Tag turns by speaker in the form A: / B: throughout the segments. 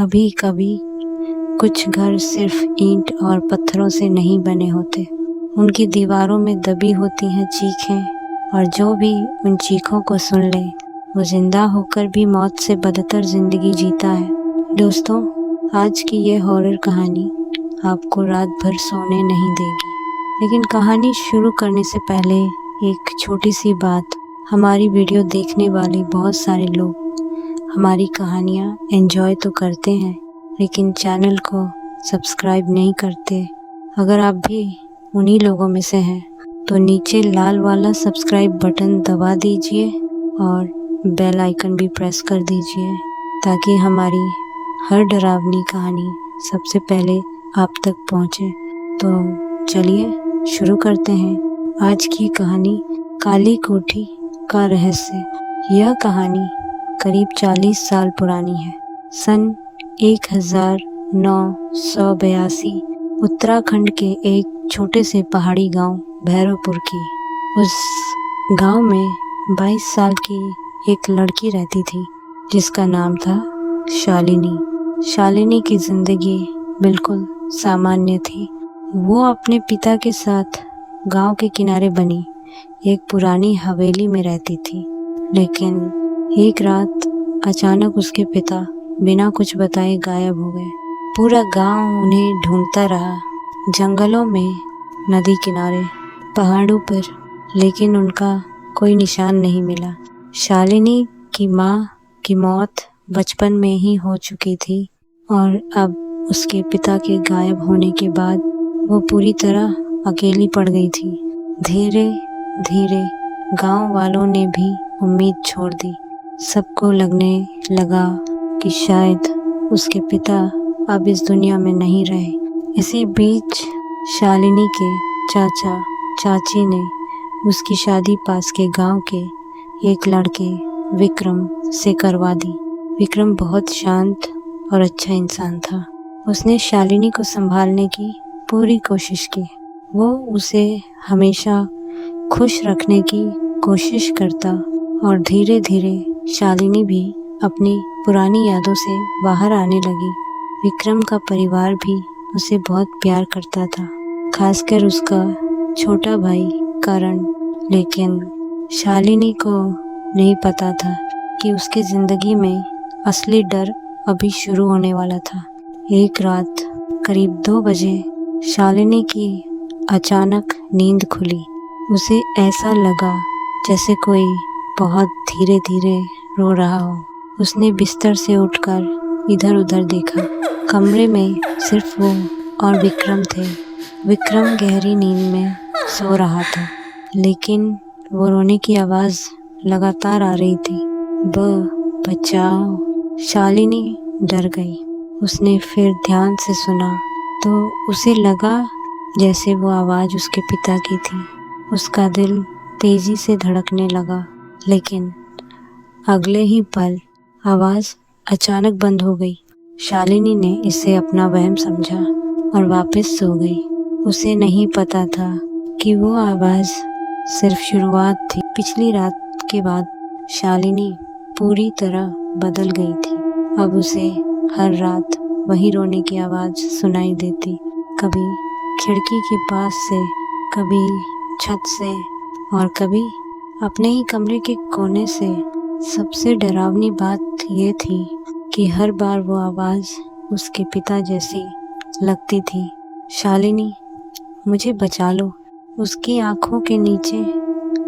A: कभी कभी कुछ घर सिर्फ ईंट और पत्थरों से नहीं बने होते। उनकी दीवारों में दबी होती हैं चीखें, और जो भी उन चीखों को सुन ले वो जिंदा होकर भी मौत से बदतर जिंदगी जीता है। दोस्तों, आज की ये हॉरर कहानी आपको रात भर सोने नहीं देगी। लेकिन कहानी शुरू करने से पहले एक छोटी सी बात। हमारी वीडियो देखने वाले बहुत सारे लोग हमारी कहानियाँ एंजॉय तो करते हैं, लेकिन चैनल को सब्सक्राइब नहीं करते। अगर आप भी उन्हीं लोगों में से हैं तो नीचे लाल वाला सब्सक्राइब बटन दबा दीजिए और बेल आइकन भी प्रेस कर दीजिए, ताकि हमारी हर डरावनी कहानी सबसे पहले आप तक पहुंचे। तो चलिए शुरू करते हैं आज की कहानी, काली कोठी का रहस्य। यह कहानी करीब 40 साल पुरानी है। सन 1982 उत्तराखंड के एक छोटे से पहाड़ी गांव भैरवपुर की। उस गांव में 22 साल की एक लड़की रहती थी जिसका नाम था शालिनी। शालिनी की जिंदगी बिल्कुल सामान्य थी। वो अपने पिता के साथ गांव के किनारे बनी एक पुरानी हवेली में रहती थी। लेकिन एक रात अचानक उसके पिता बिना कुछ बताए गायब हो गए। पूरा गांव उन्हें ढूंढता रहा, जंगलों में, नदी किनारे, पहाड़ों पर, लेकिन उनका कोई निशान नहीं मिला। शालिनी की माँ की मौत बचपन में ही हो चुकी थी और अब उसके पिता के गायब होने के बाद वो पूरी तरह अकेली पड़ गई थी। धीरे धीरे गांव वालों ने भी उम्मीद छोड़ दी। सबको लगने लगा कि शायद उसके पिता अब इस दुनिया में नहीं रहे। इसी बीच शालिनी के चाचा चाची ने उसकी शादी पास के गांव के एक लड़के विक्रम से करवा दी। विक्रम बहुत शांत और अच्छा इंसान था। उसने शालिनी को संभालने की पूरी कोशिश की। वो उसे हमेशा खुश रखने की कोशिश करता और धीरे धीरे शालिनी भी अपनी पुरानी यादों से बाहर आने लगी। विक्रम का परिवार भी उसे बहुत प्यार करता था, खासकर उसका छोटा भाई करण। लेकिन शालिनी को नहीं पता था कि उसकी जिंदगी में असली डर अभी शुरू होने वाला था। एक रात करीब 2 बजे शालिनी की अचानक नींद खुली। उसे ऐसा लगा जैसे कोई बहुत धीरे धीरे रो रहा हो। उसने बिस्तर से उठकर इधर उधर देखा। कमरे में सिर्फ वो और विक्रम थे। विक्रम गहरी नींद में सो रहा था, लेकिन वो रोने की आवाज़ लगातार आ रही थी। बचाओ। शालिनी डर गई। उसने फिर ध्यान से सुना तो उसे लगा जैसे वो आवाज़ उसके पिता की थी। उसका दिल तेजी से धड़कने लगा, लेकिन अगले ही पल आवाज़ अचानक बंद हो गई। शालिनी ने इसे अपना वहम समझा और वापस सो गई। उसे नहीं पता था कि वो आवाज़ सिर्फ शुरुआत थी। पिछली रात के बाद शालिनी पूरी तरह बदल गई थी। अब उसे हर रात वही रोने की आवाज़ सुनाई देती, कभी खिड़की के पास से, कभी छत से और कभी अपने ही कमरे के कोने से। सबसे डरावनी बात ये थी कि हर बार वो आवाज़ उसके पिता जैसी लगती थी। शालिनी, मुझे बचा लो। उसकी आंखों के नीचे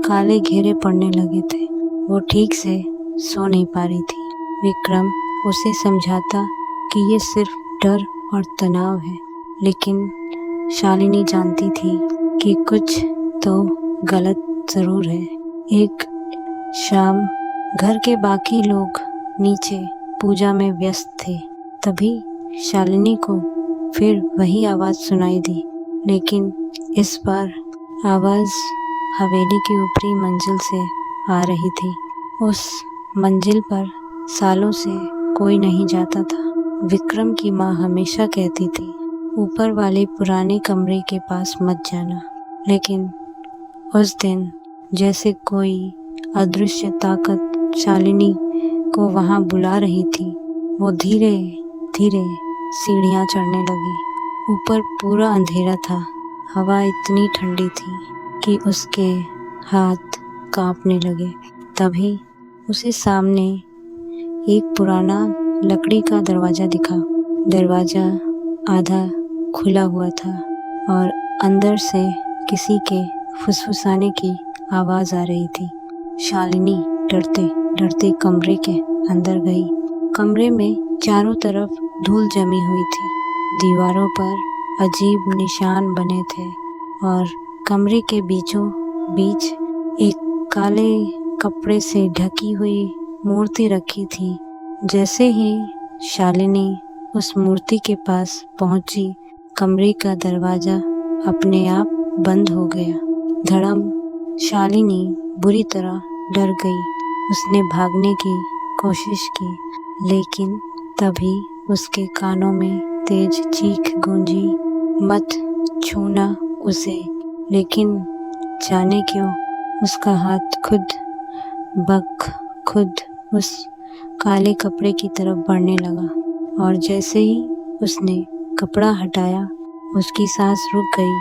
A: काले घेरे पड़ने लगे थे। वो ठीक से सो नहीं पा रही थी। विक्रम उसे समझाता कि ये सिर्फ डर और तनाव है, लेकिन शालिनी जानती थी कि कुछ तो गलत ज़रूर है। एक शाम घर के बाकी लोग नीचे पूजा में व्यस्त थे। तभी शालिनी को फिर वही आवाज़ सुनाई दी, लेकिन इस बार आवाज़ हवेली की ऊपरी मंजिल से आ रही थी। उस मंजिल पर सालों से कोई नहीं जाता था। विक्रम की माँ हमेशा कहती थी, ऊपर वाले पुराने कमरे के पास मत जाना। लेकिन उस दिन जैसे कोई अदृश्य ताकत शालिनी को वहाँ बुला रही थी। वो धीरे धीरे सीढ़ियाँ चढ़ने लगी। ऊपर पूरा अंधेरा था। हवा इतनी ठंडी थी कि उसके हाथ कांपने लगे। तभी उसे सामने एक पुराना लकड़ी का दरवाज़ा दिखा। दरवाज़ा आधा खुला हुआ था और अंदर से किसी के फुसफुसाने की आवाज़ आ रही थी। शालिनी डरते डरते कमरे के अंदर गई। कमरे में चारों तरफ धूल जमी हुई थी। दीवारों पर अजीब निशान बने थे और कमरे के बीचों बीच एक काले कपड़े से ढकी हुई मूर्ति रखी थी। जैसे ही शालिनी उस मूर्ति के पास पहुंची, कमरे का दरवाज़ा अपने आप बंद हो गया। धड़म। शालिनी बुरी तरह डर गई। उसने भागने की कोशिश की, लेकिन तभी उसके कानों में तेज चीख गूंजी, मत छूना उसे। लेकिन जाने क्यों उसका हाथ खुद उस काले कपड़े की तरफ बढ़ने लगा और जैसे ही उसने कपड़ा हटाया, उसकी सांस रुक गई।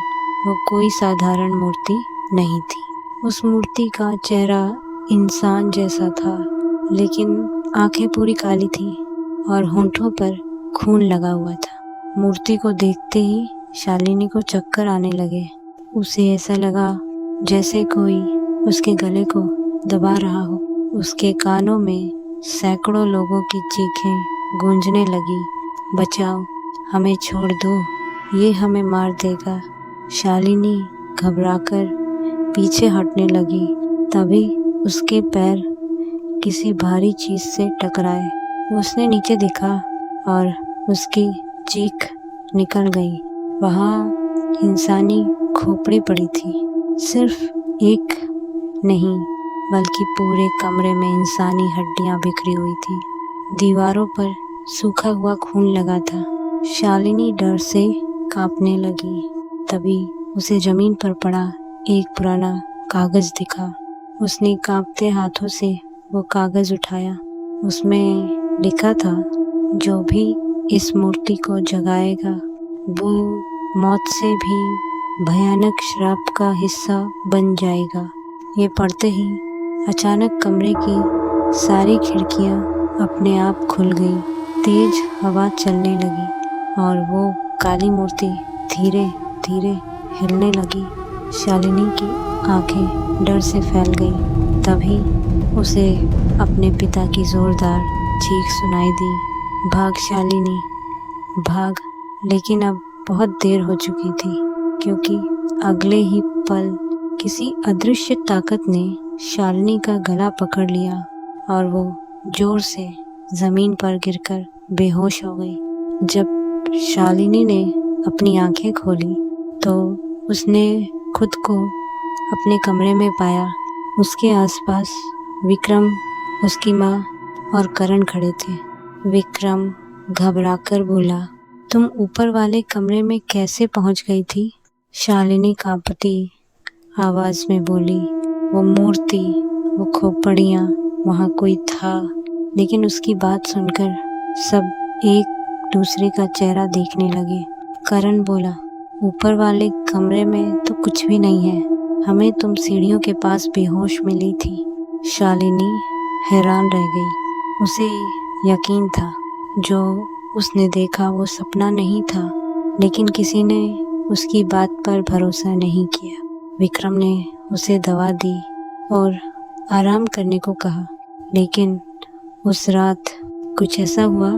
A: वो कोई साधारण मूर्ति नहीं थी। उस मूर्ति का चेहरा इंसान जैसा था, लेकिन आंखें पूरी काली थी और होंठों पर खून लगा हुआ था। मूर्ति को देखते ही शालिनी को चक्कर आने लगे। उसे ऐसा लगा जैसे कोई उसके गले को दबा रहा हो। उसके कानों में सैकड़ों लोगों की चीखें गूंजने लगी, बचाओ, हमें छोड़ दो, ये हमें मार देगा। शालिनी घबराकर पीछे हटने लगी। तभी उसके पैर किसी भारी चीज से टकराए। उसने नीचे देखा और उसकी चीख निकल गई। वहाँ इंसानी खोपड़ी पड़ी थी। सिर्फ एक नहीं, बल्कि पूरे कमरे में इंसानी हड्डियां बिखरी हुई थी। दीवारों पर सूखा हुआ खून लगा था। शालिनी डर से कांपने लगी। तभी उसे जमीन पर पड़ा एक पुराना कागज दिखा। उसने कांपते हाथों से वो कागज उठाया। उसमें लिखा था, जो भी इस मूर्ति को जगाएगा वो मौत से भी भयानक श्राप का हिस्सा बन जाएगा। ये पढ़ते ही अचानक कमरे की सारी खिड़कियां अपने आप खुल गई। तेज हवा चलने लगी और वो काली मूर्ति धीरे धीरे हिलने लगी। शालिनी की आंखें डर से फैल गईं। तभी उसे अपने पिता की जोरदार चीख सुनाई दी, भाग शालिनी, भाग। लेकिन अब बहुत देर हो चुकी थी, क्योंकि अगले ही पल किसी अदृश्य ताकत ने शालिनी का गला पकड़ लिया और वो जोर से जमीन पर गिरकर बेहोश हो गई। जब शालिनी ने अपनी आंखें खोली तो उसने खुद को अपने कमरे में पाया। उसके आसपास विक्रम, उसकी माँ और करण खड़े थे। विक्रम घबराकर बोला, तुम ऊपर वाले कमरे में कैसे पहुंच गई थी? शालिनी कांपती आवाज में बोली, वो मूर्ति, वो खोपड़ियाँ, वहाँ कोई था। लेकिन उसकी बात सुनकर सब एक दूसरे का चेहरा देखने लगे। करण बोला, ऊपर वाले कमरे में तो कुछ भी नहीं है, हमें तुम सीढ़ियों के पास बेहोश मिली थी। शालिनी हैरान रह गई। उसे यकीन था जो उसने देखा वो सपना नहीं था, लेकिन किसी ने उसकी बात पर भरोसा नहीं किया। विक्रम ने उसे दवा दी और आराम करने को कहा, लेकिन उस रात कुछ ऐसा हुआ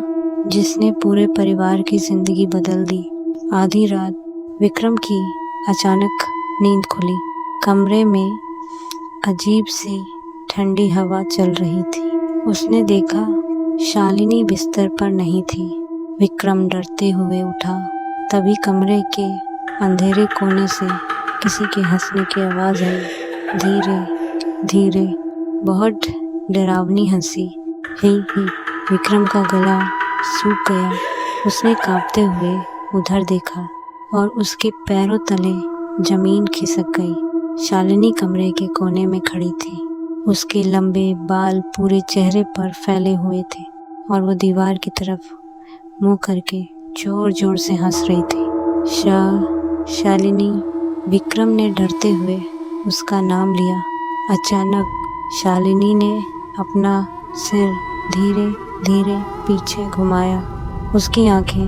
A: जिसने पूरे परिवार की जिंदगी बदल दी। आधी रात विक्रम की अचानक नींद खुली। कमरे में अजीब सी ठंडी हवा चल रही थी। उसने देखा शालिनी बिस्तर पर नहीं थी। विक्रम डरते हुए उठा। तभी कमरे के अंधेरे कोने से किसी के हंसने की आवाज़ आई, धीरे धीरे, बहुत डरावनी हंसी। ही विक्रम का गला सूख गया। उसने कांपते हुए उधर देखा और उसके पैरों तले जमीन खिसक गई। शालिनी कमरे के कोने में खड़ी थी। उसके लंबे बाल पूरे चेहरे पर फैले हुए थे और वो दीवार की तरफ मुंह करके जोर जोर से हंस रही थी। शालिनी। विक्रम ने डरते हुए उसका नाम लिया। अचानक शालिनी ने अपना सिर धीरे धीरे पीछे घुमाया। उसकी आंखें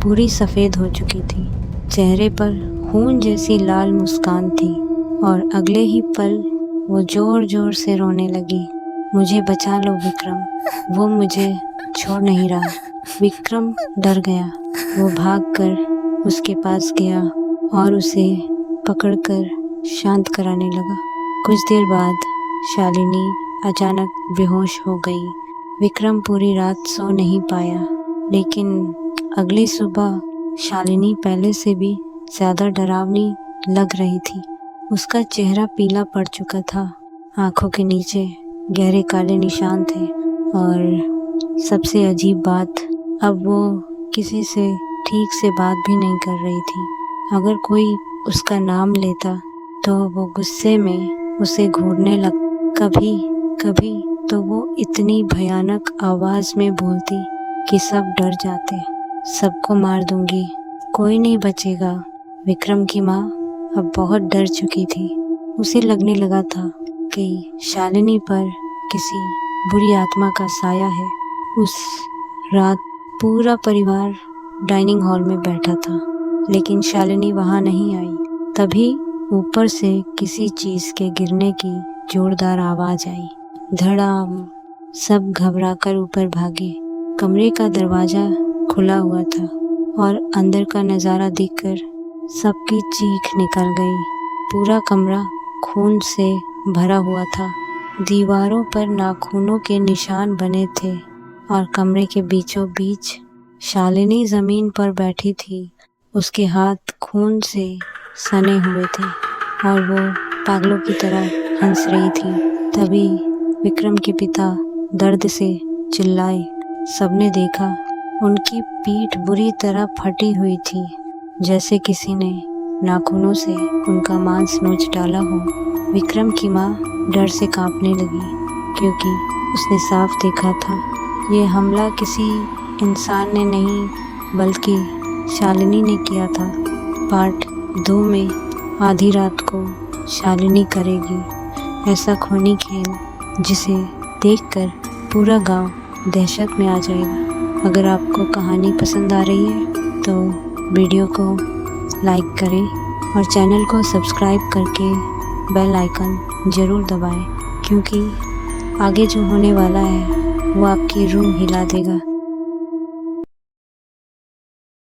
A: पूरी सफ़ेद हो चुकी थी, चेहरे पर खून जैसी लाल मुस्कान थी और अगले ही पल वो जोर जोर से रोने लगी। मुझे बचा लो विक्रम, वो मुझे छोड़ नहीं रहा। विक्रम डर गया। वो भागकर उसके पास गया और उसे पकड़कर शांत कराने लगा। कुछ देर बाद शालिनी अचानक बेहोश हो गई। विक्रम पूरी रात सो नहीं पाया, लेकिन अगली सुबह शालिनी पहले से भी ज़्यादा डरावनी लग रही थी। उसका चेहरा पीला पड़ चुका था, आंखों के नीचे गहरे काले निशान थे और सबसे अजीब बात, अब वो किसी से ठीक से बात भी नहीं कर रही थी। अगर कोई उसका नाम लेता तो वो गुस्से में उसे घूरने लग। कभी कभी तो वो इतनी भयानक आवाज़ में बोलती कि सब डर जाते। सबको मार दूंगी, कोई नहीं बचेगा। विक्रम की माँ अब बहुत डर चुकी थी। उसे लगने लगा था कि शालिनी पर किसी बुरी आत्मा का साया है। उस रात पूरा परिवार डाइनिंग हॉल में बैठा था, लेकिन शालिनी वहाँ नहीं आई। तभी ऊपर से किसी चीज़ के गिरने की जोरदार आवाज़ आई। धड़ाम। सब घबराकर ऊपर भागे। कमरे का दरवाज़ा खुला हुआ था और अंदर का नज़ारा देखकर सबकी चीख निकल गई। पूरा कमरा खून से भरा हुआ था। दीवारों पर नाखूनों के निशान बने थे और कमरे के बीचों बीच शालिनी ज़मीन पर बैठी थी। उसके हाथ खून से सने हुए थे और वो पागलों की तरह हंस रही थी। तभी विक्रम के पिता दर्द से चिल्लाए। सबने देखा, उनकी पीठ बुरी तरह फटी हुई थी, जैसे किसी ने नाखूनों से उनका मांस नोच डाला हो। विक्रम की माँ डर से कांपने लगी, क्योंकि उसने साफ देखा था ये हमला किसी इंसान ने नहीं बल्कि शालिनी ने किया था। पार्ट 2 में आधी रात को शालिनी करेगी ऐसा खूनी खेल जिसे देखकर पूरा गांव दहशत में आ जाएगा। अगर आपको कहानी पसंद आ रही है तो वीडियो को लाइक करें और चैनल को सब्सक्राइब करके बेल आइकन ज़रूर दबाएं, क्योंकि आगे जो होने वाला है वो आपकी रूह हिला देगा।